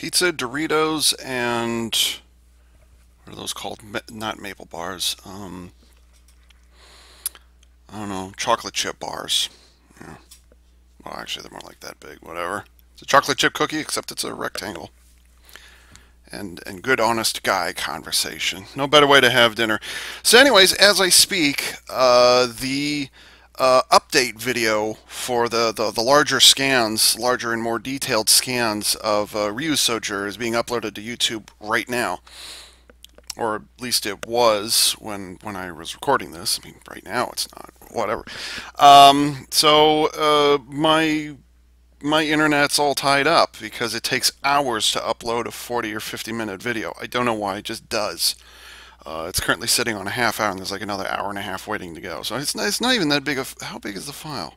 Pizza, Doritos, and what are those called? Not maple bars. I don't know, chocolate chip bars. Yeah. Well, actually, they're more like that big. Whatever. It's a chocolate chip cookie, except it's a rectangle. And good, honest guy conversation. No better way to have dinner. So, anyways, as I speak, the update video for the larger scans, larger and more detailed scans of Ryu Sojourner is being uploaded to YouTube right now. Or at least it was when I was recording this. I mean, right now it's not. Whatever. My internet's all tied up because it takes hours to upload a 40 or 50-minute video. I don't know why, it just does. It's currently sitting on a half hour, and there's like another hour and a half waiting to go. So it's not even that big of. How big is the file?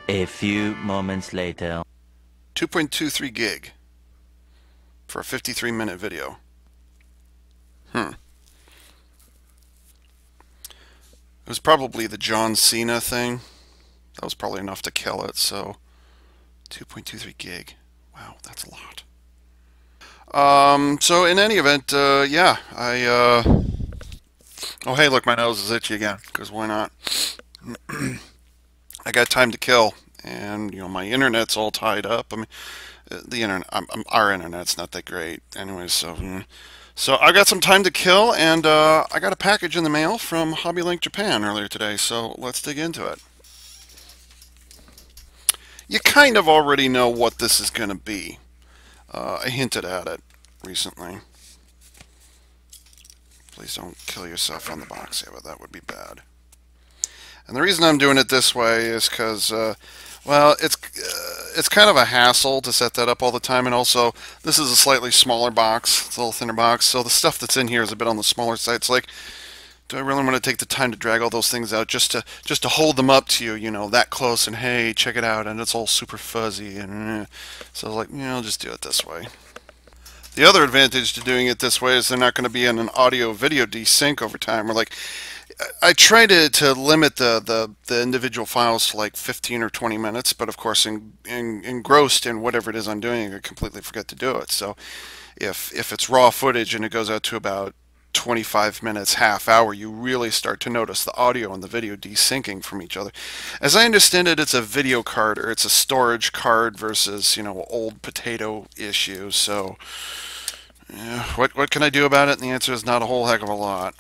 A few moments later. 2.23 gig for a 53-minute video. It was probably the John Cena thing. That was probably enough to kill it. So 2.23 gig. Wow, that's a lot. So in any event, yeah, oh, hey, look, my nose is itchy again, because why not? I got time to kill, and, my internet's all tied up. I mean, the internet, our internet's not that great. Anyways, so I got some time to kill, and I got a package in the mail from HobbyLink Japan earlier today, so let's dig into it. You kind of already know what this is going to be. I hinted at it recently. Please don't kill yourself on the box. Yeah, but that would be bad. And the reason I'm doing it this way is because, well, it's kind of a hassle to set that up all the time, and also this is a slightly smaller box. It's a little thinner box, so the stuff that's in here is a bit on the smaller side. It's like, do I really want to take the time to drag all those things out just to hold them up to you, that close, and hey, check it out, and it's all super fuzzy, and so I was like, I'll just do it this way. The other advantage to doing it this way is they're not going to be in an audio-video desync over time. Or like, I try to limit the individual files to like 15 or 20 minutes, but of course, engrossed in whatever it is I'm doing, I completely forget to do it. So, if it's raw footage and it goes out to about 25 minutes, half hour, you really start to notice the audio and the video desyncing from each other. As I understand it, it's a video card, or it's a storage card versus, old potato issue. So, yeah, what can I do about it? And the answer is not a whole heck of a lot.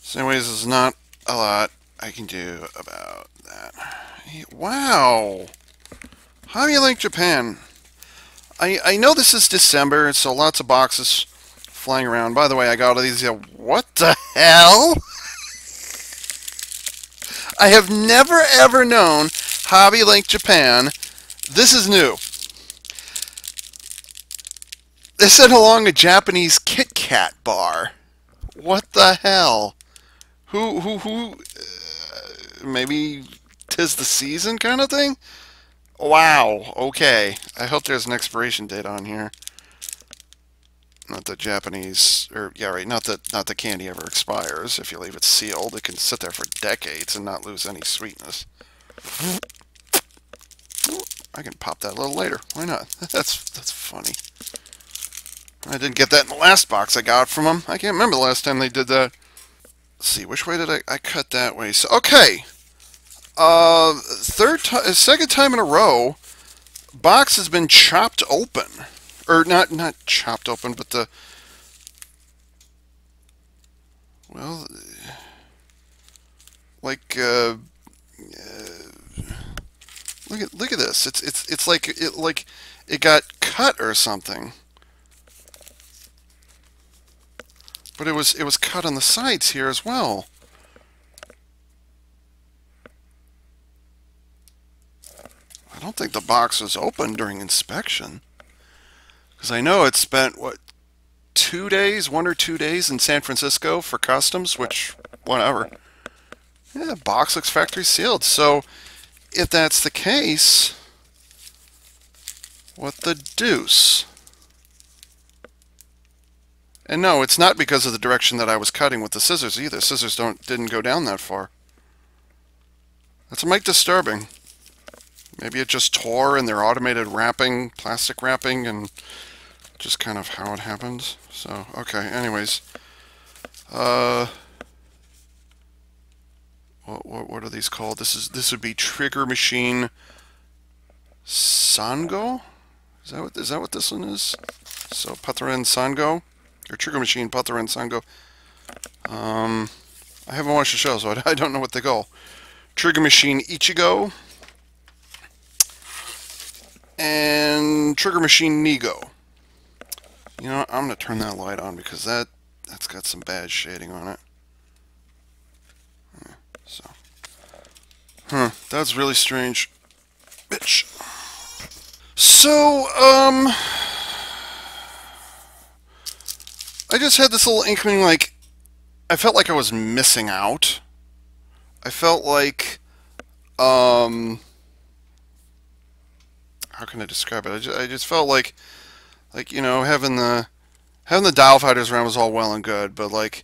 So anyways, there's not a lot I can do about that. Wow! HobbyLink Japan. I know this is December, so lots of boxes flying around. By the way, I got all these. What the hell? I have never ever known HobbyLink Japan. This is new. They sent along a Japanese Kit Kat bar. What the hell? Who? Maybe 'tis the season kind of thing? Wow. Okay. I hope there's an expiration date on here. Not that Japanese, or yeah, right. Not that candy ever expires. If you leave it sealed, it can sit there for decades and not lose any sweetness. I can pop that a little later. Why not? That's funny. I didn't get that in the last box I got from them. I can't remember the last time they did that. Let's see, which way did I cut that way? So okay, second time in a row, box has been chopped open, or not chopped open, but well, like look at this. It's like it got cut or something. But it was cut on the sides here as well. I don't think the box was open during inspection. Because I know it spent, what, 2 days, 1 or 2 days in San Francisco for customs, which, whatever. Yeah, box looks factory sealed. So, if that's the case, what the deuce? And no, it's not because of the direction that I was cutting with the scissors either. Scissors didn't go down that far. That's might disturbing. Maybe it just tore in their automated wrapping, plastic wrapping, and just kind of how it happened. So, okay, anyways. What are these called? This would be Trigger Machine Sango? Is that what this one is? So Patranger Sango, or Trigger Machine Patranger Sango. I haven't watched the show, so I don't know what they call. Trigger Machine Ichigo and Trigger Machine Nigo. You know what? I'm gonna turn that light on because that's got some bad shading on it. So, that's really strange, bitch. So, I just had this little inkling, like, I felt like I was missing out. I felt like, how can I describe it? I just felt like, you know, having the dial fighters around was all well and good, but, like,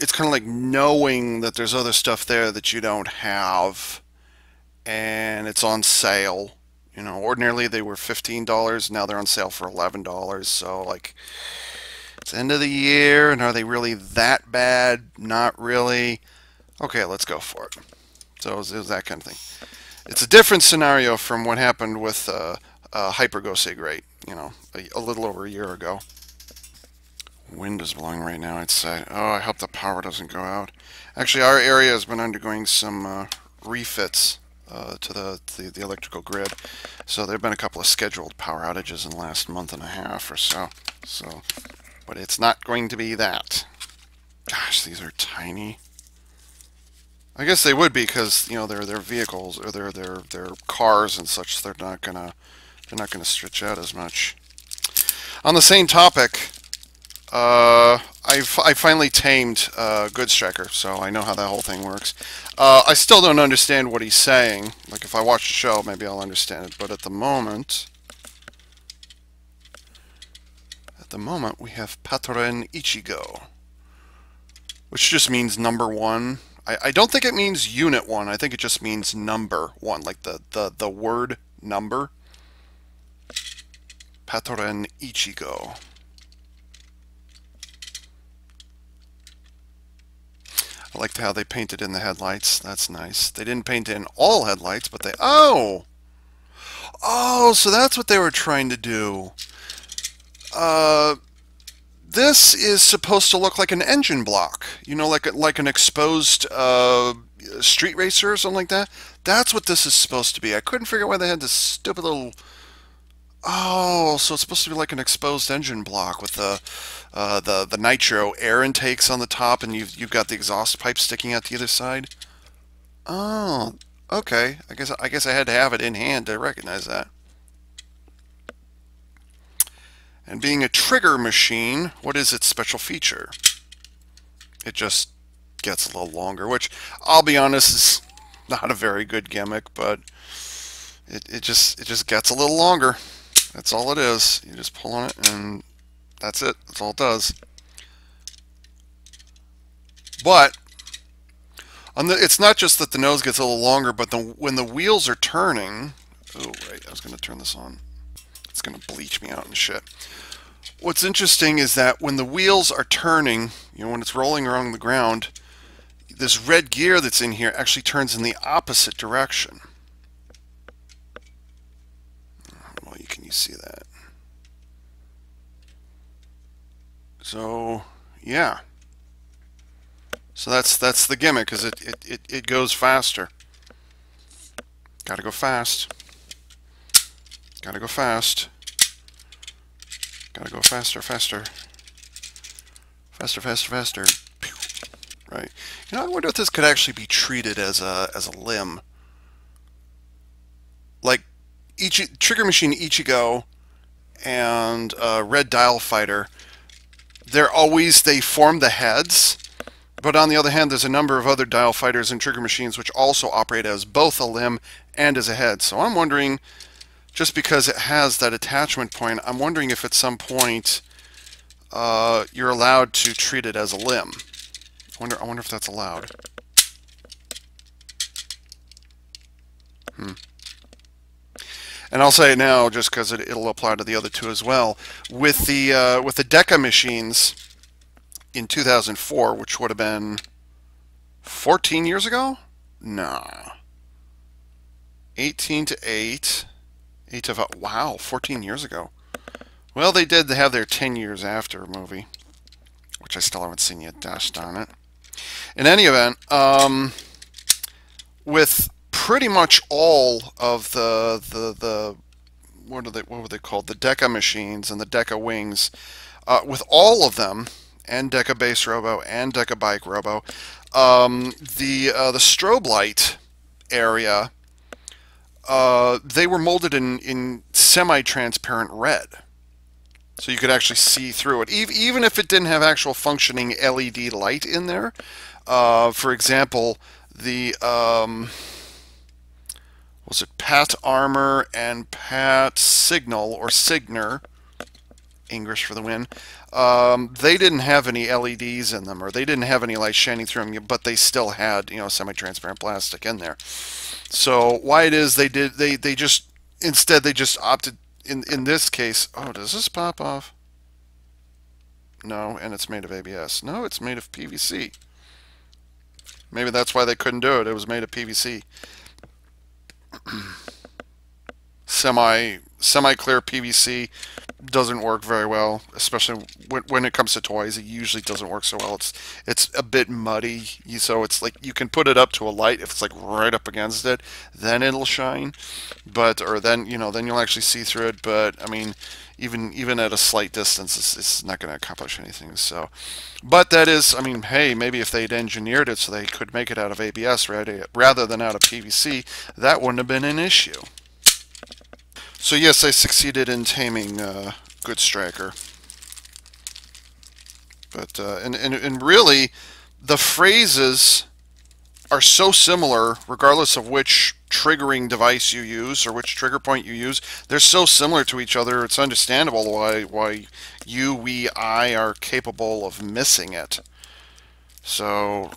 it's kind of like knowing that there's other stuff there that you don't have, and it's on sale. You know, ordinarily they were $15, now they're on sale for $11, so, like, it's end of the year, and are they really that bad? Not really. Okay, let's go for it. So it was that kind of thing. It's a different scenario from what happened with Hyper Go Sig Rate, you know, a little over a year ago. Wind is blowing right now, I'd say. Oh, I hope the power doesn't go out. Actually, our area has been undergoing some refits to the electrical grid. So there have been a couple of scheduled power outages in the last month and a half or so. But it's not going to be that. Gosh, these are tiny. I guess they would be because, you know, they're vehicles or they're cars and such. They're not gonna stretch out as much. On the same topic, I finally tamed Good Striker, so I know how that whole thing works. I still don't understand what he's saying. Like, if I watch the show, maybe I'll understand it. But at the moment, we have Patranger Ichigo, which just means number one. I don't think it means unit one. I think it just means number one, like the word number. Patranger Ichigo. I liked how they painted in the headlights. That's nice. They didn't paint in all headlights, but they... Oh! Oh, so that's what they were trying to do. This is supposed to look like an engine block. You know, like an exposed street racer or something like that. That's what this is supposed to be. I couldn't figure out why they had this stupid little... Oh, so it's supposed to be like an exposed engine block with the nitro air intakes on the top, and you've got the exhaust pipe sticking out the other side. Oh, okay. I guess I had to have it in hand to recognize that. And being a trigger machine, what is its special feature? It just gets a little longer, which I'll be honest is not a very good gimmick, but it just gets a little longer. That's all it is. You just pull on it, and that's it. That's all it does. But it's not just that the nose gets a little longer, but when the wheels are turning... Oh, right. I was going to turn this on. It's going to bleach me out and shit. What's interesting is that when the wheels are turning, you know, when it's rolling along the ground, this red gear that's in here actually turns in the opposite direction. Well, can you see that? So, yeah. So that's the gimmick, is it goes faster. Gotta go fast. Gotta go fast. Gotta go faster, faster. Faster, faster, faster. Pew. Right. You know, I wonder if this could actually be treated as a limb. Like Trigger Machine Ichigo and Red Dial Fighter, they form the heads, but on the other hand, there's a number of other dial fighters and trigger machines which also operate as both a limb and as a head. So I'm wondering, just because it has that attachment point, I'm wondering if at some point you're allowed to treat it as a limb. I wonder if that's allowed. And I'll say it now just because it'll apply to the other two as well. With the Deca machines in 2004, which would have been 14 years ago? Nah. 18 to 8. 8 to 5. Wow, 14 years ago. Well, they did have their 10 years after movie, which I still haven't seen yet. Dash darn it. In any event, with pretty much all of the what were they called? The Deca machines and the Deca wings. With all of them, and Deca Base Robo and Deca Bike Robo, the strobe light area, they were molded in semi-transparent red. So you could actually see through it, even if it didn't have actual functioning LED light in there. For example, the was it Pat Armor and Pat Signal or Signer, English for the win. They didn't have any LEDs in them, or they didn't have any light shining through them, but they still had, semi-transparent plastic in there. So why it is they just instead they just opted in this case. Oh, does this pop off? No, and it's made of ABS. No, it's made of PVC. Maybe that's why they couldn't do it. It was made of PVC. Semi-clear PVC doesn't work very well, especially when it comes to toys. It usually doesn't work so well. It's a bit muddy, so it's like you can put it up to a light if it's like right up against it, then it'll shine. Or then you'll actually see through it. But I mean, even at a slight distance, it's not going to accomplish anything. So, but that is, I mean, hey, maybe if they'd engineered it so they could make it out of ABS rather than out of PVC, that wouldn't have been an issue. So yes, I succeeded in taming Good Striker. But and really, the phrases are so similar, regardless of which triggering device you use or which trigger point you use. They're so similar to each other. It's understandable why you, we, I are capable of missing it. So,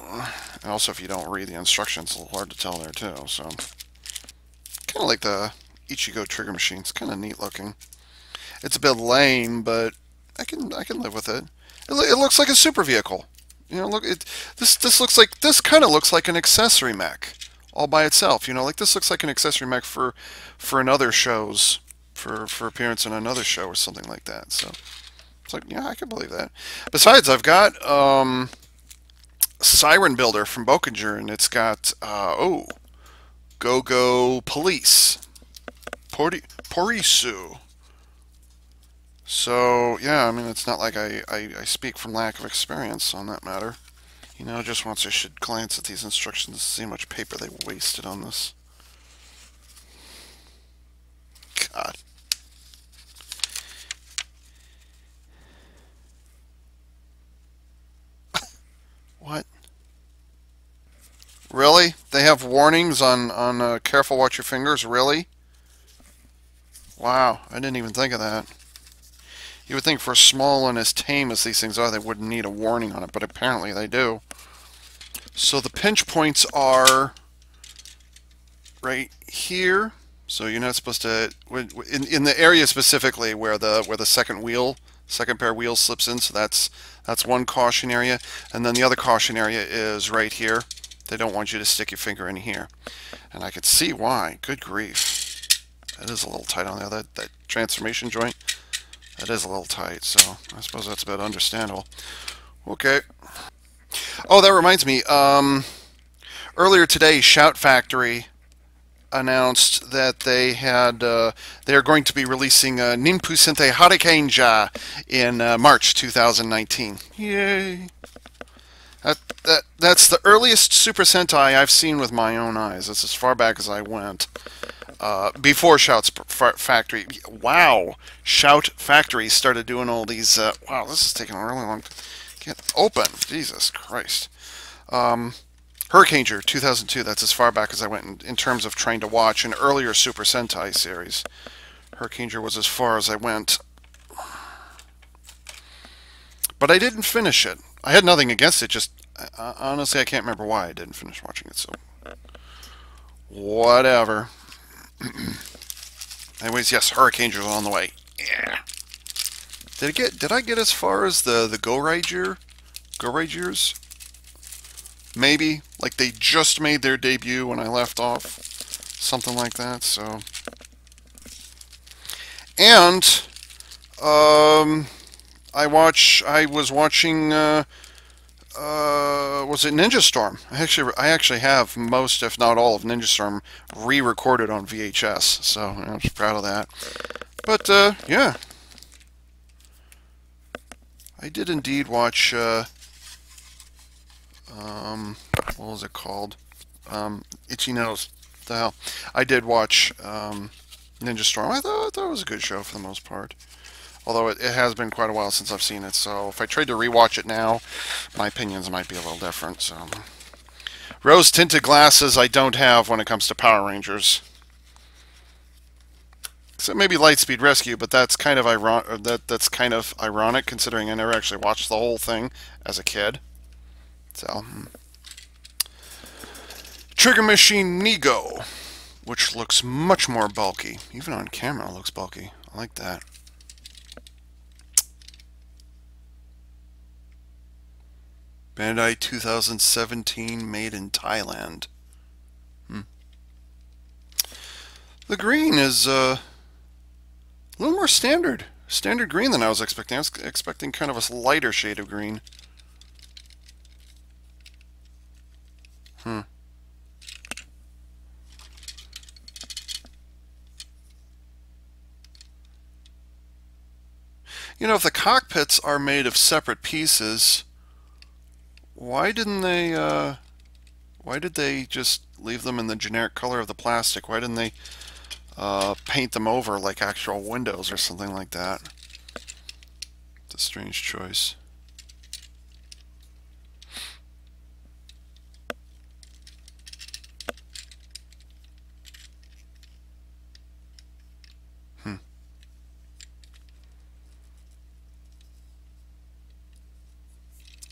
and also if you don't read the instructions, it's a little hard to tell there too. So, kind of like the Ichigo trigger machine. It's kind of neat looking. It's a bit lame, but I can live with it. It looks like a super vehicle. Look, this kind of looks like an accessory mech all by itself. Like this looks like an accessory mech for another shows, for appearance in another show or something like that. So it's like, yeah, I can believe that. Besides, I've got Siren Builder from Patranger, and it's got Go-Go Police. Porisu. So, yeah, I mean, it's not like I speak from lack of experience on that matter. Just once I should glance at these instructions to see how much paper they wasted on this. God. What? Really? They have warnings on careful watch your fingers? Really? Wow, I didn't even think of that. You would think for as small and as tame as these things are, they wouldn't need a warning on it, but apparently they do. So the pinch points are right here. So you're not supposed to, in the area specifically where the second pair of wheels slips in. So that's one caution area, and then the other caution area is right here. They don't want you to stick your finger in here, and I could see why. Good grief. That is a little tight on there. That transformation joint, that is a little tight, so I suppose that's about understandable. Okay. Oh, that reminds me. Earlier today, Shout Factory announced that they are going to be releasing Ninpu Sentai Hurricaneja in March 2019. Yay! That's the earliest Super Sentai I've seen with my own eyes. That's as far back as I went. Before Shout Factory. Wow. Shout Factory started doing all these. Wow, this is taking a really long time. Get open. Jesus Christ. Hurricaneger 2002. That's as far back as I went in terms of trying to watch an earlier Super Sentai series. Hurricaneger was as far as I went. But I didn't finish it. I had nothing against it, just honestly I can't remember why I didn't finish watching it, so whatever. Anyways, yes, Hurricanger's on the way. Yeah. Did I get as far as the Go-Rangers? Maybe. Like, they just made their debut when I left off. Something like that, so. And, I was watching, was it Ninja Storm? I actually have most, if not all, of Ninja Storm re-recorded on VHS, so I'm just proud of that. But, yeah. I did indeed watch, what was it called? Itchy Nose. What the hell? I did watch Ninja Storm. I thought it was a good show for the most part. Although it has been quite a while since I've seen it, so if I tried to rewatch it now, my opinions might be a little different. So, rose-tinted glasses I don't have when it comes to Power Rangers. Except maybe Lightspeed Rescue, but that's kind of that's kind of ironic considering I never actually watched the whole thing as a kid. So, Trigger Machine Nego, which looks much more bulky. Even on camera it looks bulky. I like that. Bandai 2017, made in Thailand. The green is a little more standard green than I was expecting. I was expecting kind of a lighter shade of green. You know, if the cockpits are made of separate pieces, why did they just leave them in the generic color of the plastic? Why didn't they paint them over like actual windows or something like that? It's a strange choice.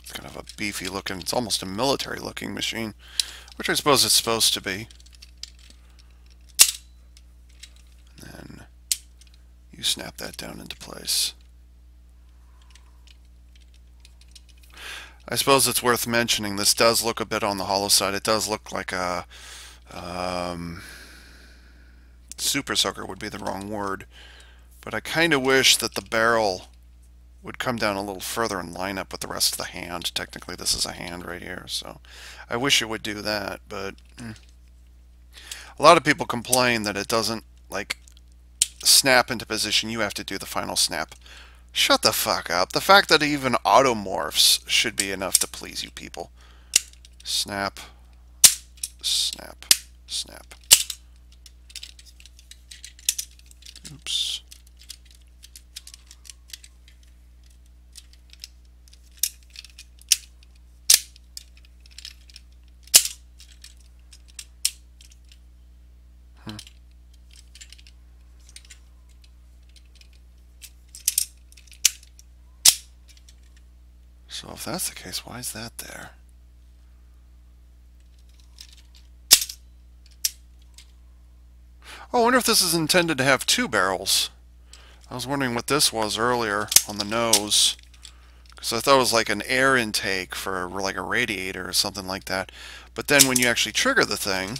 It's kind of a beefy looking, it's almost a military looking machine, which I suppose it's supposed to be. And then you snap that down into place. I suppose it's worth mentioning, this does look a bit on the hollow side. It does look like a Super Soaker would be the wrong word, but I kind of wish that the barrel would come down a little further and line up with the rest of the hand. Technically this is a hand right here, so I wish it would do that, but a lot of people complain that it doesn't like snap into position. You have to do the final snap. Shut the fuck up. The fact that it even automorphs should be enough to please you people. Snap, snap, snap. Oops. So if that's the case, why is that there? Oh, I wonder if this is intended to have two barrels. I was wondering what this was earlier on the nose, because I thought it was like an air intake for like a radiator or something like that. But then when you actually trigger the thing,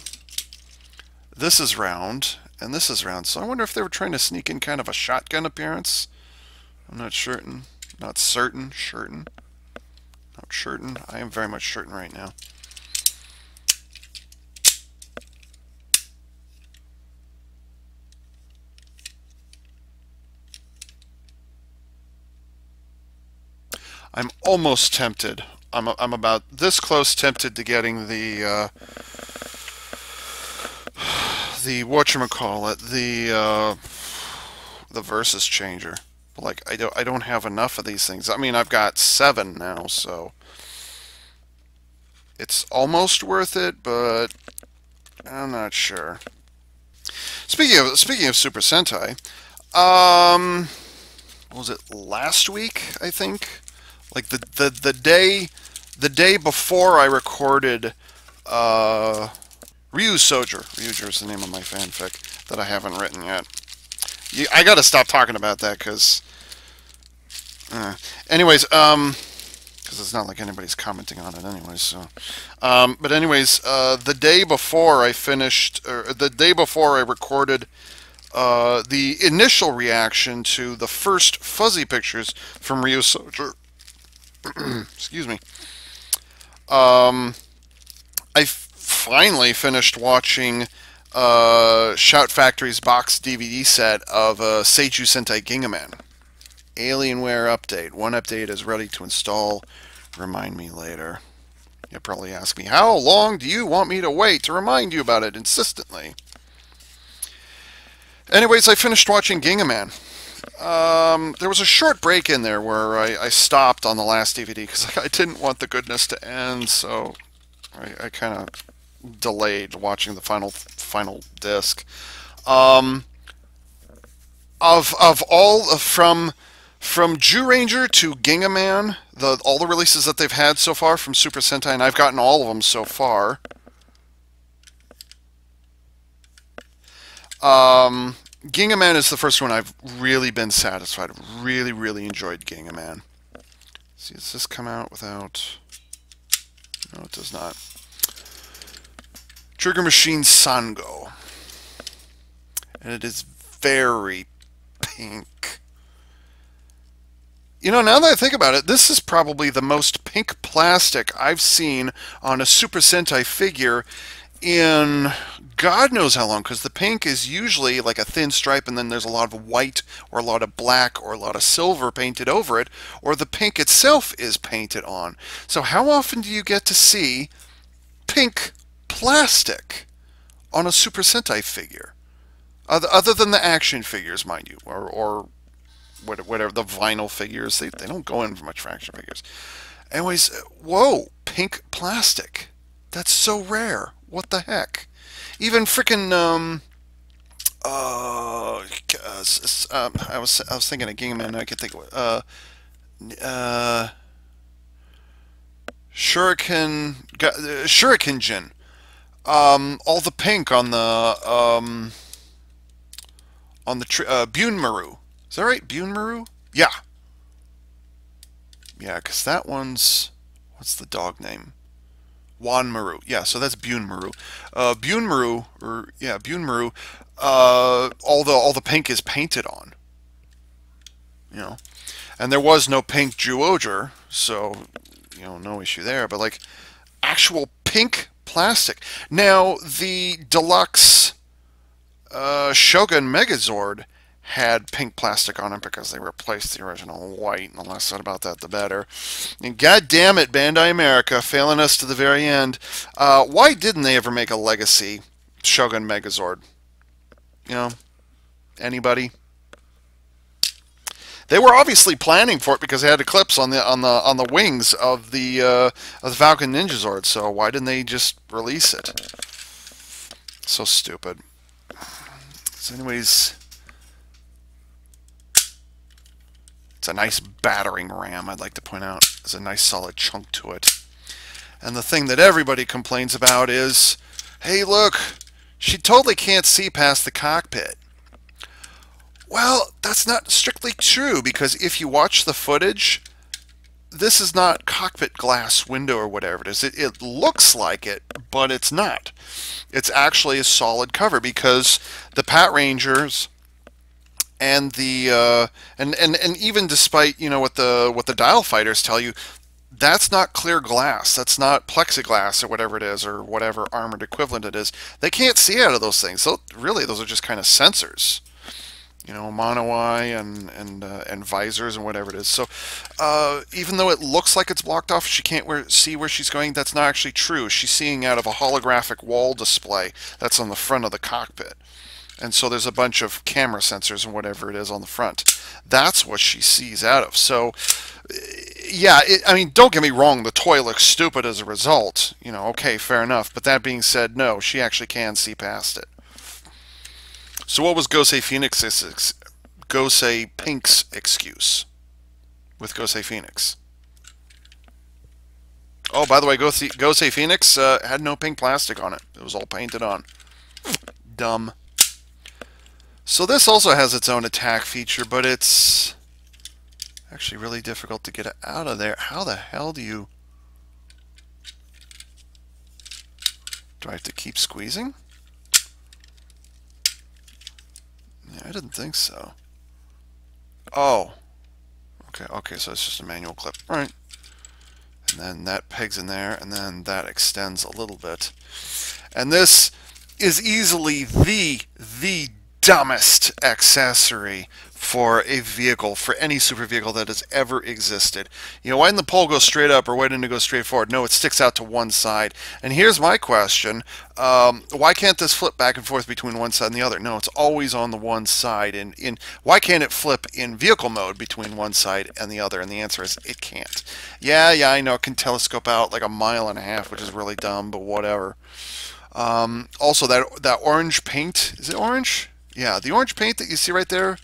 this is round and this is round. So I wonder if they were trying to sneak in kind of a shotgun appearance. I'm not certain. Not certain. Certain. Not certain. I am very much certain right now. I'm almost tempted. I'm about this close tempted to getting the whatchamacallit, the Versus changer. But like I don't have enough of these things. I mean, I've got 7 now, so it's almost worth it, but I'm not sure. Speaking of Super Sentai, what was it, last week, I think? Like the day before I recorded Ryu's Soldier. Ryuger is the name of my fanfic that I haven't written yet. I gotta stop talking about that because. Anyways, because it's not like anybody's commenting on it anyways. So, but anyways, the day before I finished, or the day before I recorded the initial reaction to the first fuzzy pictures from Ryu Soldier. Excuse me. I finally finished watching Shout Factory's box DVD set of Seiju Sentai Gingaman. Alienware update. One update is ready to install. Remind me later. You'll probably ask me, how long do you want me to wait to remind you about it insistently? Anyways, I finished watching Gingaman. There was a short break in there where I stopped on the last DVD because I didn't want the goodness to end, so I kind of delayed watching the final disc. Of all from Ranger to Gingaman, all the releases that they've had so far from Super Sentai, and I've gotten all of them so far. Gingaman is the first one I've really been satisfied. I've really enjoyed Gingaman. See, does this come out without... No, it does not. Trigger Machine Sango. And it is very pink. You know, now that I think about it, this is probably the most pink plastic I've seen on a Super Sentai figure in God knows how long, because the pink is usually like a thin stripe and then there's a lot of white or a lot of black or a lot of silver painted over it, or the pink itself is painted on. So how often do you get to see pink plastic on a Super Sentai figure? Other than the action figures, mind you, or whatever, the vinyl figures, they don't go in for much for action figures. Anyways, whoa, pink plastic. That's so rare. What the heck? Even frickin' I was thinking of Gingaman. I could think of Shuriken all the pink on the Bunmaru. Is that right? Bunmaru? Yeah. Yeah, because that one's... What's the dog name? Wanmaru. Yeah, so that's Bunmaru. Bunmaru, Bunmaru, all the pink is painted on. You know. And there was no pink Juoger, so, you know, no issue there. But, like, actual pink plastic. Now, the deluxe Shogun Megazord had pink plastic on it because they replaced the original white, and the less said about that, the better. And god damn it, Bandai America, failing us to the very end. Why didn't they ever make a legacy Shogun Megazord? You know, anybody? They were obviously planning for it because they had eclipse on the wings of the Falcon Ninja Zord. So why didn't they just release it? So stupid. So anyways. It's a nice battering ram, I'd like to point out. There's a nice solid chunk to it. And the thing that everybody complains about is, hey look, she totally can't see past the cockpit. Well, that's not strictly true, because if you watch the footage, this is not cockpit glass window or whatever it is. It looks like it, but it's not. It's actually a solid cover, because the Patrangers and the and even despite, you know, what the dial fighters tell you, that's not clear glass, that's not plexiglass or whatever it is, or whatever armored equivalent it is. They can't see out of those things. So really, those are just kind of sensors, you know, mono eye and visors and whatever it is. So even though it looks like it's blocked off, she can't see where she's going. That's not actually true. She's seeing out of a holographic wall display that's on the front of the cockpit. And so there's a bunch of camera sensors and whatever it is on the front. That's what she sees out of. So, yeah, I mean, don't get me wrong, the toy looks stupid as a result. You know, okay, fair enough. But that being said, no, she actually can see past it. So what was Gosei Pink's excuse with Gosei Phoenix? Oh, by the way, Gosei Phoenix had no pink plastic on it. It was all painted on. Dumb. So this also has its own attack feature, but it's actually really difficult to get it out of there. How the hell do you... Do I have to keep squeezing? Yeah, I didn't think so. Oh. Okay, so it's just a manual clip. Alright. And then that pegs in there, and then that extends a little bit. And this is easily the dumbest accessory for a vehicle, for any super vehicle that has ever existed. You know, why didn't the pole go straight up, or why didn't it go straight forward? No, it sticks out to one side. And here's my question. Why can't this flip back and forth between one side and the other? No, it's always on the one side. And why can't it flip in vehicle mode between one side and the other? And the answer is it can't. Yeah, I know it can telescope out like 1.5 miles, which is really dumb, but whatever. Also, that orange paint, is it orange? Yeah, the orange paint that you see right there.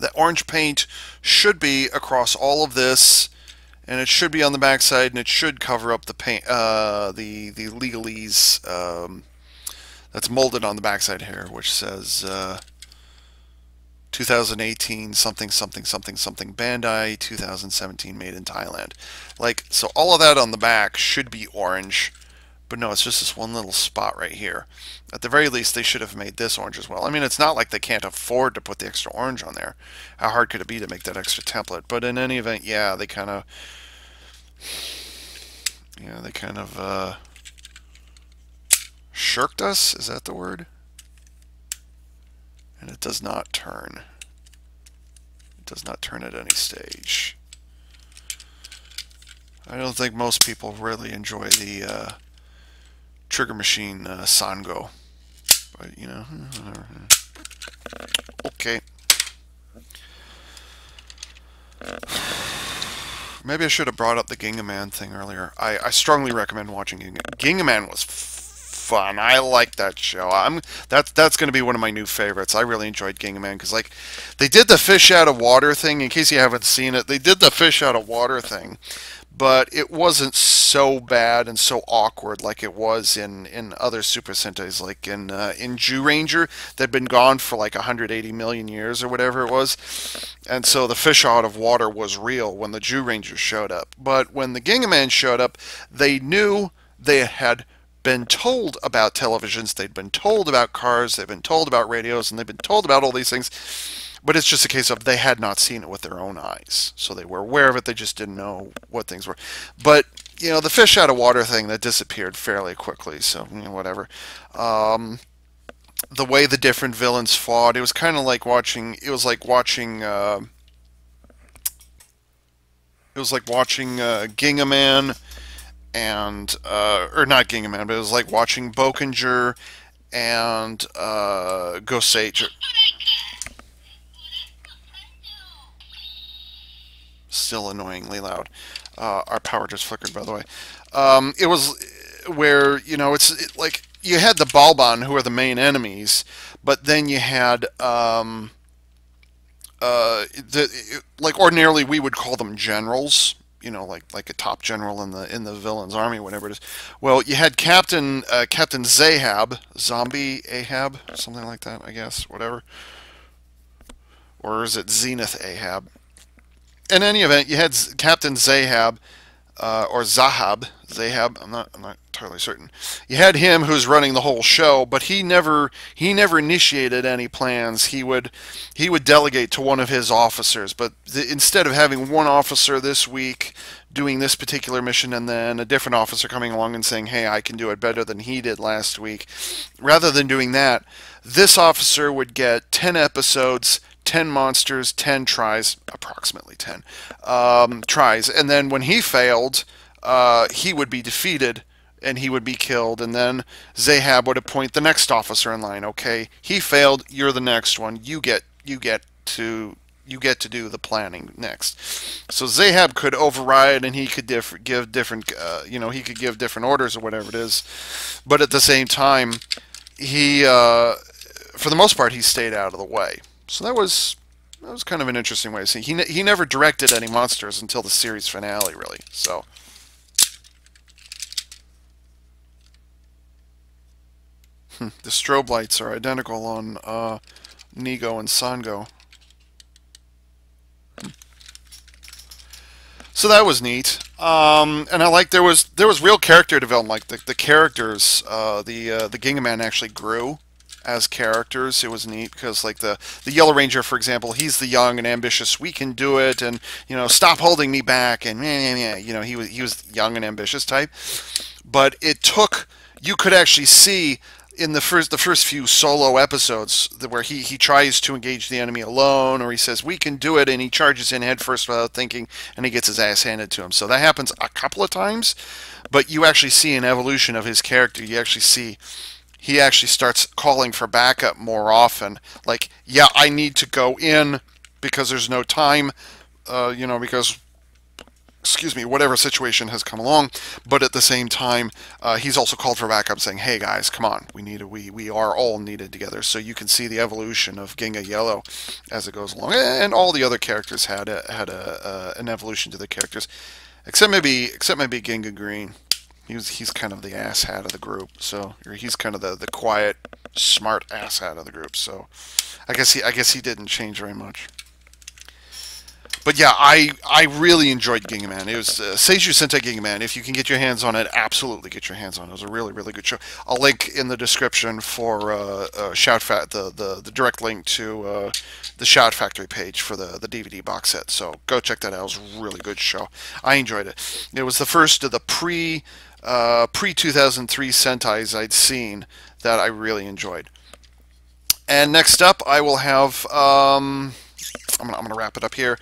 That orange paint should be across all of this, and it should be on the back side, and it should cover up the paint, the legalese that's molded on the backside here, which says 2018 something something something something Bandai, 2017 made in Thailand. Like, so all of that on the back should be orange. But no, it's just this one little spot right here. At the very least, they should have made this orange as well. I mean, it's not like they can't afford to put the extra orange on there. How hard could it be to make that extra template? But in any event, yeah, they kind of... Yeah, they kind of shirked us? Is that the word? And it does not turn. It does not turn at any stage. I don't think most people really enjoy the... Trigger Machine Sango, but you know, okay. Maybe I should have brought up the Gingaman thing earlier. I strongly recommend watching Gingaman was fun. I like that show. That's going to be one of my new favorites. I really enjoyed Gingaman because, like, they did the fish out of water thing. In case you haven't seen it, they did the fish out of water thing. But it wasn't so bad and so awkward like it was in other Super Sentais, like in Zyuranger, that'd been gone for like 180 million years or whatever it was. And so the fish out of water was real when the Zyuranger showed up. But when the Gingaman showed up, they knew they had been told about televisions, they'd been told about cars, they'd been told about radios, and they'd been told about all these things. But it's just a case of they had not seen it with their own eyes. So they were aware of it, they just didn't know what things were. But, you know, the fish out of water thing, that disappeared fairly quickly, so, you know, whatever. The way the different villains fought, it was kind of like watching, Gingaman and, or not Gingaman, but it was like watching Bokinger and Gosage. Still annoyingly loud. Our power just flickered, by the way. It was where, you know, like you had the Balban, who are the main enemies, but then you had like ordinarily we would call them generals. You know, like a top general in the villain's army, whatever it is. Well, you had Captain Zahab, Zombie Ahab, something like that, I guess, whatever. Or is it Zenith Ahab? In any event, you had Captain Zahab, or Zahab, I'm not entirely certain. You had him who's running the whole show, but he never initiated any plans. He would delegate to one of his officers, but instead of having one officer this week doing this particular mission and then a different officer coming along and saying, hey, I can do it better than he did last week, rather than doing that, this officer would get 10 episodes, 10 monsters, 10 tries, approximately 10 tries, and then when he failed, he would be defeated and he would be killed, and then Zahab would appoint the next officer in line. Okay, he failed, you're the next one. You get to do the planning next. So Zahab could override, and he could give different he could give different orders or whatever it is, but at the same time, he for the most part he stayed out of the way. So that was kind of an interesting way to see. He never directed any monsters until the series finale, really. So The strobe lights are identical on Nigo and Sango. So that was neat. And I like there was real character development. Like the characters, the Gingaman actually grew as characters. It was neat because like the Yellow Ranger, for example, he's the young and ambitious. We can do it, and stop holding me back. And he was young and ambitious type. But it took, you could actually see in the first few solo episodes where he tries to engage the enemy alone, or he says we can do it, and he charges in head first without thinking, and he gets his ass handed to him. So that happens a couple of times, but you actually see an evolution of his character. You actually see he actually starts calling for backup more often. Like, yeah, I need to go in because there's no time, because excuse me, whatever situation has come along. But at the same time, he's also called for backup, saying, "Hey guys, come on, we are all needed together." So you can see the evolution of Ginga Yellow as it goes along, and all the other characters had an evolution to the characters, except maybe Ginga Green. He's kind of the asshat of the group. So he's kind of the quiet, smart asshat of the group. So I guess he didn't change very much. But yeah, I really enjoyed Gingaman. It was Seiju Sentai Gingaman. If you can get your hands on it, absolutely get your hands on it. It was a really, really good show. I'll link in the description for the direct link to the Shout Factory page for the DVD box set. So go check that out. It was a really good show. I enjoyed it. It was the first of the pre 2003 Sentais I'd seen that I really enjoyed. And next up, I will have. I'm gonna wrap it up here.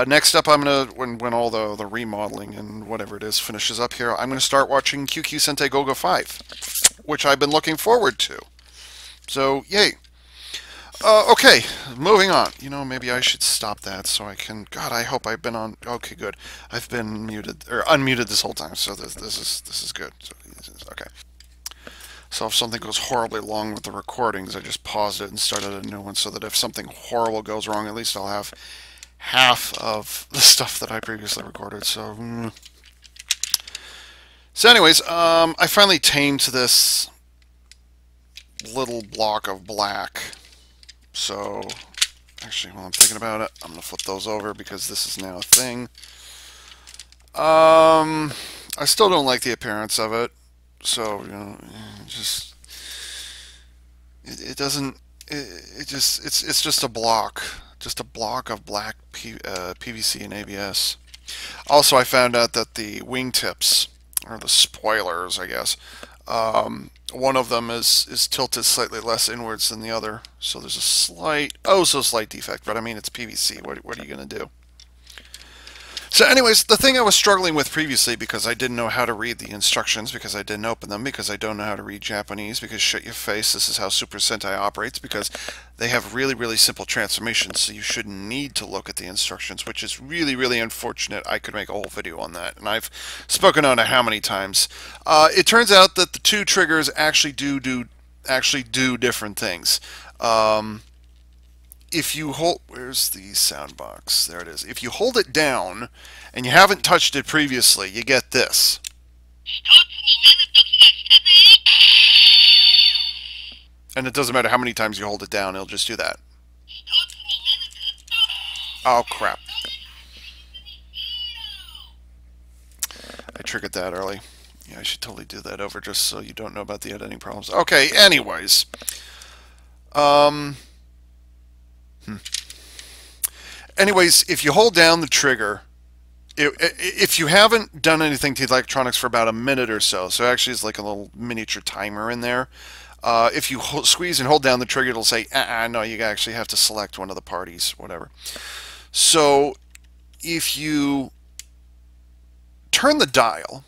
Next up, I'm gonna when all the remodeling and whatever it is finishes up here, I'm gonna start watching QQ Sentai Go-Go 5, which I've been looking forward to. So yay. Okay, moving on. Maybe I should stop that so I can. God, I hope I've been on. Okay, good. I've been muted or unmuted this whole time, so this is good. So, okay. So if something goes horribly wrong with the recordings, I just paused it and started a new one so that if something horrible goes wrong, at least I'll have half of the stuff that I previously recorded. So, anyways, I finally tamed this little block of black. So, actually, while I'm thinking about it, I'm going to flip those over because this is now a thing. I still don't like the appearance of it. So just it doesn't. It's just a block of black PVC and ABS. Also, I found out that the wingtips, or the spoilers, I guess, one of them is tilted slightly less inwards than the other. So there's a slight, so slight defect. But I mean, it's PVC. What are you gonna do? So anyways, the thing I was struggling with previously because I didn't know how to read the instructions, because I didn't open them, because I don't know how to read Japanese, because shut your face, this is how Super Sentai operates, because they have really, really simple transformations, so you shouldn't need to look at the instructions, which is really, really unfortunate. I could make a whole video on that, and I've spoken on it how many times. It turns out that the two triggers actually do different things. If you hold, where's the sound box? There it is. If you hold it down and you haven't touched it previously, you get this. And it doesn't matter how many times you hold it down, it'll just do that. Oh, crap. I triggered that early. Yeah, I should totally do that over just so you don't know about the editing problems. Okay, anyways. Anyways, if you hold down the trigger, if you haven't done anything to the electronics for about a minute or so, so actually it's like a little miniature timer in there. If you squeeze and hold down the trigger, it'll say, no, you actually have to select one of the parties, whatever. So if you turn the dial,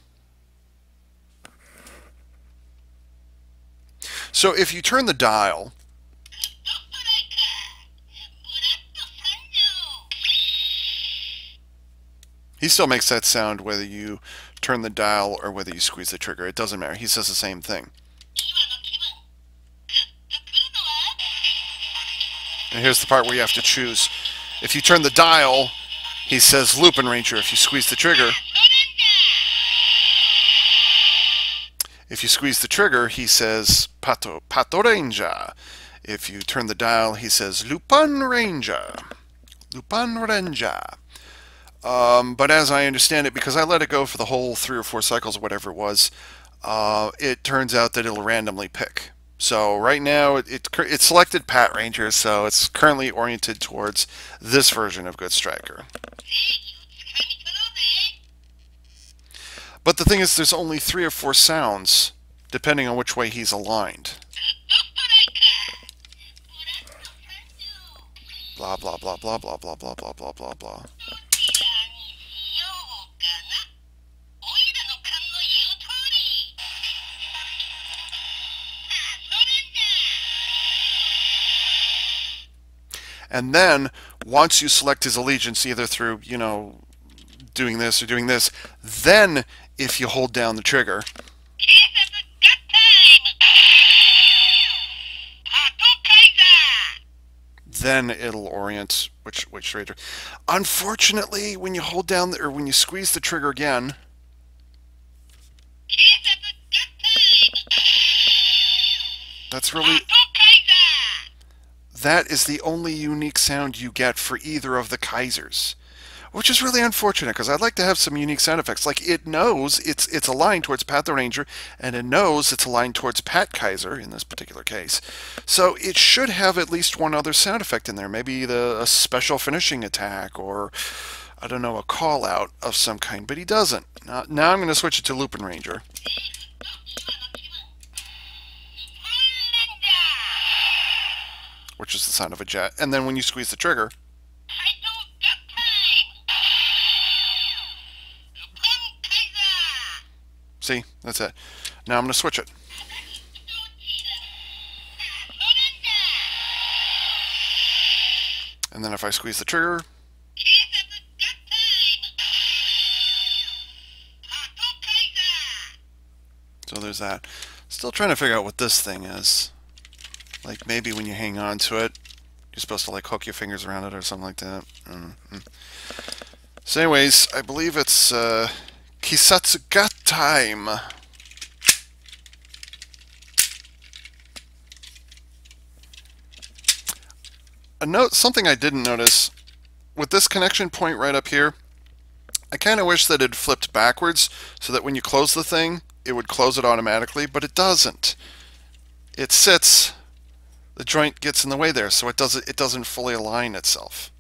he still makes that sound whether you turn the dial or whether you squeeze the trigger. It doesn't matter. He says the same thing. And here's the part where you have to choose. If you turn the dial, he says Lupinranger. If you squeeze the trigger, If you squeeze the trigger, he says Patranger. If you turn the dial, he says Lupinranger. Lupinranger. But as I understand it, because I let it go for the whole 3 or 4 cycles or whatever it was, it turns out that it'll randomly pick. So right now it selected Patranger, so it's currently oriented towards this version of Good Striker. But the thing is, there's only 3 or 4 sounds, depending on which way he's aligned. Blah, blah, blah, blah, blah, blah, blah, blah, blah, blah, blah. And then, once you select his allegiance, either through, doing this or doing this, then, if you hold down the trigger, then it'll orient which ranger. Unfortunately, when you hold down, or when you squeeze the trigger again, that is the only unique sound you get for either of the Kaisers, which is really unfortunate, because I'd like to have some unique sound effects. Like, it knows it's aligned towards Patranger, and it knows it's aligned towards Pat Kaiser in this particular case. So it should have at least one other sound effect in there, maybe a special finishing attack, or I don't know, a call out of some kind, but he doesn't. Now I'm going to switch it to Lupinranger. Which is the sound of a jet. And then when you squeeze the trigger, see, that's it. Now I'm going to switch it. And then if I squeeze the trigger, so there's that. Still trying to figure out what this thing is. Like, maybe when you hang on to it, you're supposed to, like, hook your fingers around it or something like that. So anyways, I believe it's Kisatsuga time. Something I didn't notice, with this connection point right up here, I kind of wish that it flipped backwards so that when you close the thing, it would close it automatically, but it doesn't. It sits, the joint gets in the way there, so it doesn't fully align itself.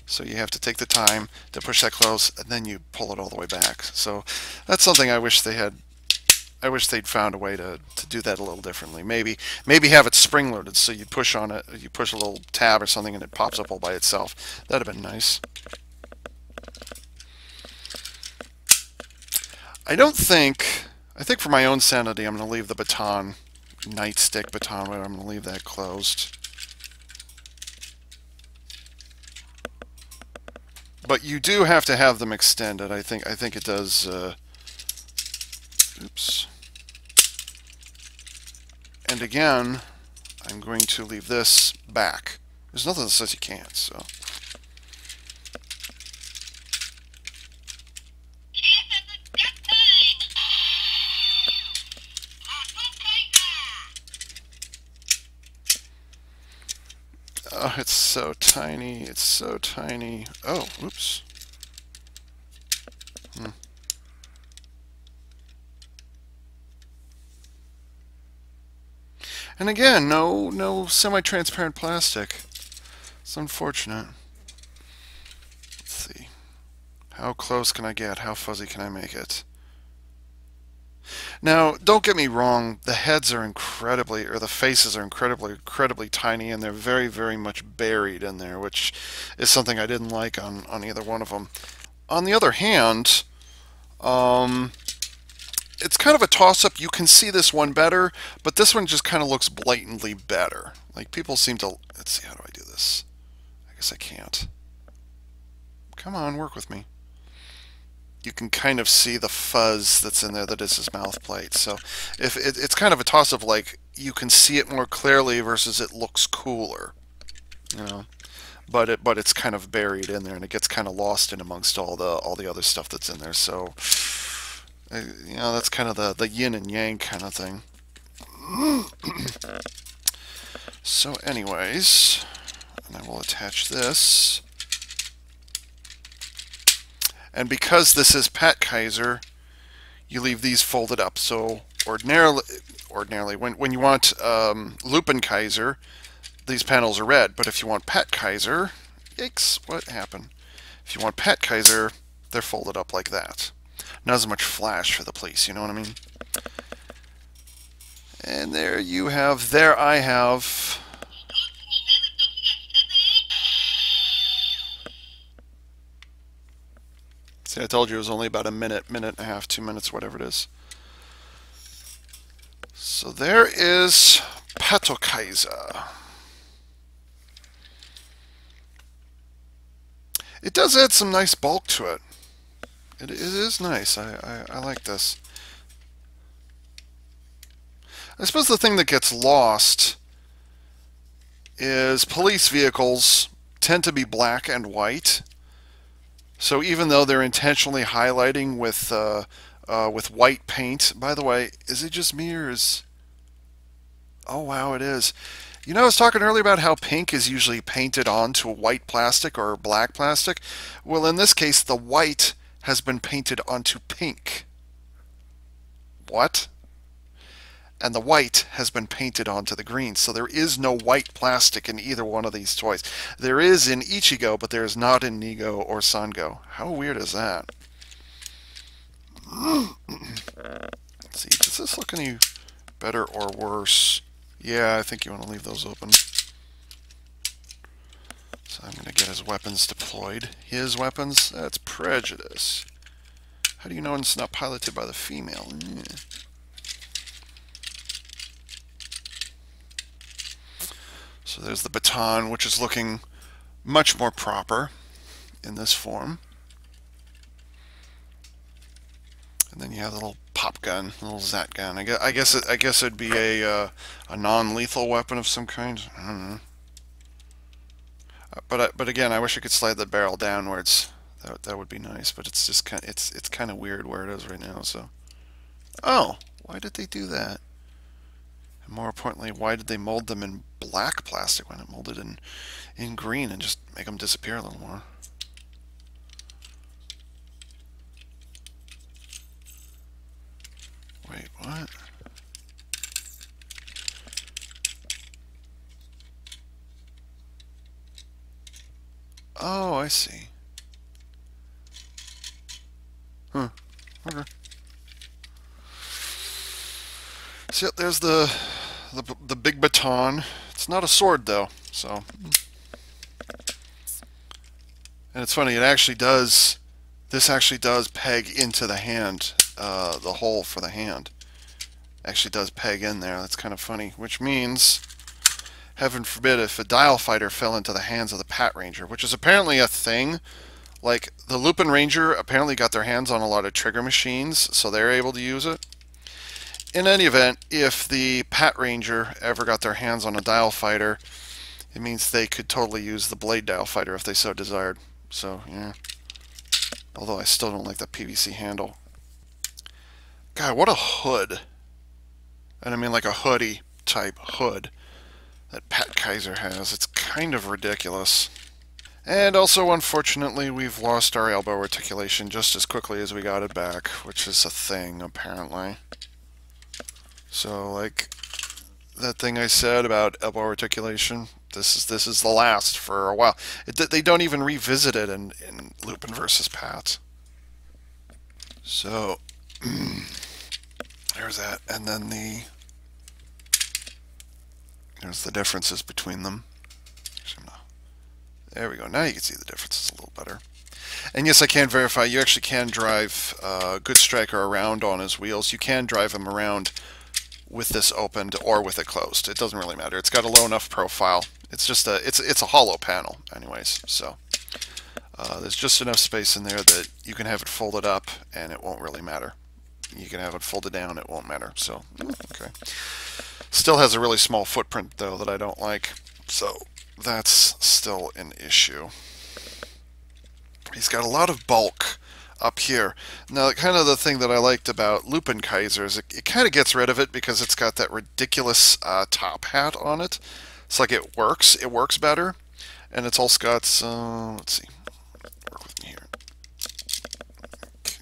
So you have to take the time to push that close, and then you pull it all the way back. So that's something I wish they had. I wish they'd found a way to do that a little differently. Maybe have it spring loaded, so you push on it, you push a little tab or something, and it pops up all by itself. That'd have been nice. I think for my own sanity, I'm going to leave the baton, nightstick baton, but I'm going to leave that closed. But you do have to have them extended. I think it does. Oops. And again, I'm going to leave this back. There's nothing that says you can't, so. Oh, it's so tiny. It's so tiny. Oh, oops. And again, no semi-transparent plastic. It's unfortunate. Let's see. How close can I get? How fuzzy can I make it? Now, don't get me wrong, the heads are the faces are incredibly tiny, and they're very, very much buried in there, which is something I didn't like on either one of them. On the other hand, it's kind of a toss-up. You can see this one better, but this one just kind of looks blatantly better. Like, people seem to... Let's see, how do I do this? I guess I can't. Come on, work with me. You can kind of see the fuzz that's in there that is his mouth plate. So if it's kind of a toss-up, like, you can see it more clearly versus it looks cooler, you know. But it's kind of buried in there, and it gets kind of lost in amongst all the other stuff that's in there. So You know, that's kind of the yin and yang kind of thing. So anyways, and I will attach this. And because this is Patranger, you leave these folded up. So ordinarily when you want Lupinranger, these panels are red. But if you want Patranger, yikes, what happened? If you want Patranger, they're folded up like that. Not as much flash for the police, you know what I mean? And there you have, there I have. See, I told you it was only about a minute, minute and a half, 2 minutes, whatever it is. So there is Patranger. It does add some nice bulk to it. It is nice. I like this. I suppose the thing that gets lost is police vehicles tend to be black and white. So even though they're intentionally highlighting with white paint, by the way, is it just me or is... Oh wow, it is. You know, I was talking earlier about how pink is usually painted onto a white plastic or black plastic. Well, in this case, the white has been painted onto pink. What? And the white has been painted onto the green. So there is no white plastic in either one of these toys. There is in Ichigo, but there is not in Nigo or Sango. How weird is that? Let's see, does this look any better or worse? Yeah, I think you want to leave those open. So I'm going to get his weapons deployed. His weapons? That's prejudice. How do you know it's not piloted by the female? So there's the baton, which is looking much more proper in this form. And then you have the little pop gun, the little Zat gun. I guess it'd be a non-lethal weapon of some kind. I don't know. But again, I wish I could slide the barrel downwards. That would be nice. But it's just it's kind of weird where it is right now. So, oh, why did they do that? And more importantly, why did they mold them in black plastic when it molded in green and just make them disappear a little more? Wait, what? Oh, I see. Huh. Okay. So yep, there's the big baton. It's not a sword though, so. And it's funny. It actually does. This actually does peg into the hand. The hole for the hand actually does peg in there. That's kind of funny. Which means, heaven forbid, if a dial fighter fell into the hands of the Patranger, which is apparently a thing. Like, the Lupinranger apparently got their hands on a lot of trigger machines, so they're able to use it. In any event, if the Patranger ever got their hands on a dial fighter, it means they could totally use the blade dial fighter if they so desired. So, yeah. Although I still don't like the PVC handle. God, what a hood. And I mean like a hoodie type hood that Patranger has. It's kind of ridiculous. And also, unfortunately, we've lost our elbow articulation just as quickly as we got it back, which is a thing, apparently. So, like, that thing I said about elbow articulation, this is the last for a while. They don't even revisit it in Lupin versus Pat. So, there's that. And then there's the differences between them. There we go. Now you can see the differences a little better. And yes, I can verify. You actually can drive Good Striker around on his wheels. You can drive him around with this opened or with it closed. It doesn't really matter. It's got a low enough profile. It's just it's a hollow panel, anyways. So there's just enough space in there that you can have it folded up, and it won't really matter. You can have it folded down. It won't matter. So okay. Still has a really small footprint though that I don't like. So that's still an issue. He's got a lot of bulk up here. Now, kind of the thing that I liked about Lupinranger is it kind of gets rid of it because it's got that ridiculous top hat on it. It's like it works better, and it's also got some, let's see, work with me here. Okay.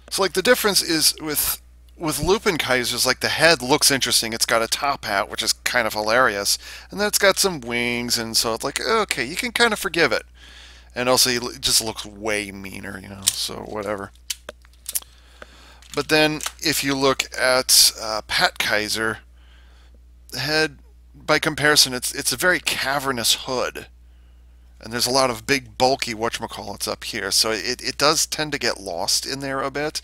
So like the difference is with Lupinranger's, like the head looks interesting. It's got a top hat, which is kind of hilarious, and then it's got some wings, and so it's like, okay, you can kind of forgive it. And also, he just looks way meaner, you know, so whatever. But then, if you look at Patranger, the head, by comparison, it's a very cavernous hood. And there's a lot of big, bulky whatchamacallits up here, so it does tend to get lost in there a bit.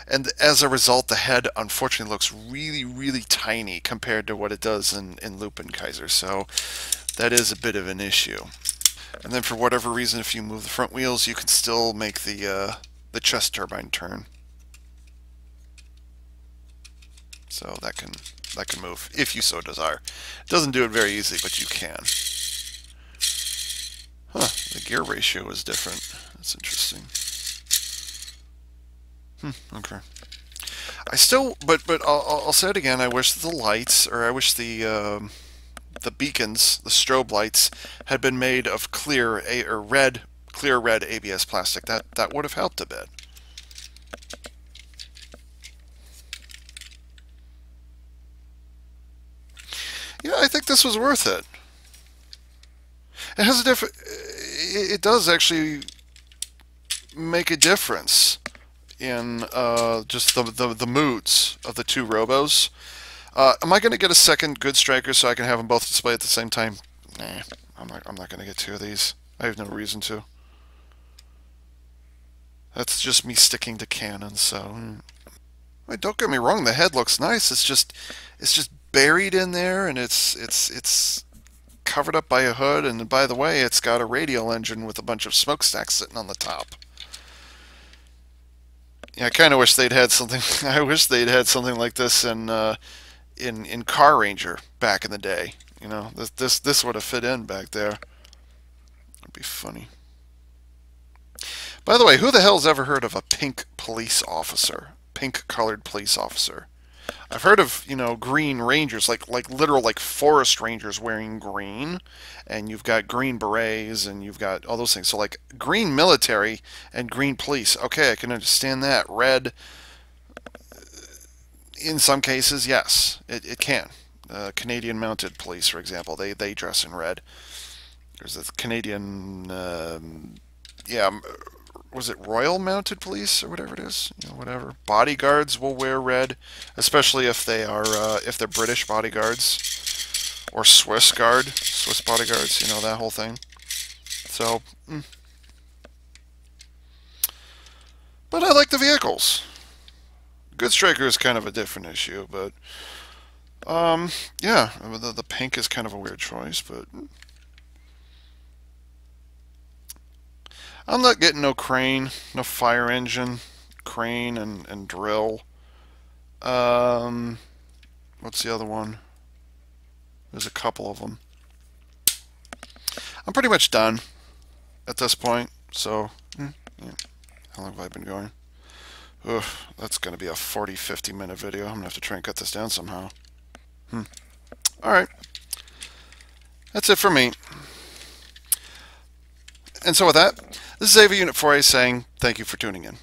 And as a result, the head, unfortunately, looks really, really tiny compared to what it does in Lupinranger, so that is a bit of an issue. And then for whatever reason, if you move the front wheels, you can still make the chest turbine turn. So that can move if you so desire. It doesn't do it very easily, but you can. Huh, the gear ratio is different. That's interesting. Okay. I still, but I'll say it again. I wish the lights, or I wish the beacons, the strobe lights, had been made of clear red ABS plastic. That would have helped a bit. Yeah, I think this was worth it. It has a different. It does actually make a difference in just the moods of the two robos. Am I going to get a second good striker so I can have them both display at the same time? Nah, I'm not going to get two of these. I have no reason to. That's just me sticking to canon. So, wait, don't get me wrong. The head looks nice. It's just buried in there, and it's covered up by a hood. And by the way, it's got a radial engine with a bunch of smokestacks sitting on the top. Yeah, I kind of wish they'd had something. I wish they'd had something like this in Car Ranger back in the day. You know, this would have fit in back there. It'd be funny. By the way, who the hell's ever heard of a pink police officer? Pink colored police officer. I've heard of, you know, green rangers, like literal like forest rangers wearing green, and you've got green berets and you've got all those things. So like green military and green police. Okay, I can understand that. Red, in some cases, yes, it can. Canadian mounted police, for example, they dress in red. There's a Canadian, yeah, was it Royal Mounted Police or whatever it is? You know, whatever. Bodyguards will wear red, especially if they are if they're British bodyguards or Swiss bodyguards. You know, that whole thing. So, but I like the vehicles. Good Striker is kind of a different issue, but yeah, the pink is kind of a weird choice, but I'm not getting no crane, no fire engine, crane and drill. What's the other one? There's a couple of them. I'm pretty much done at this point, so yeah. How long have I been going? Ugh, that's going to be a 40-50 minute video. I'm going to have to try and cut this down somehow. Alright. That's it for me. And so with that, this is AV Unit 4A saying thank you for tuning in.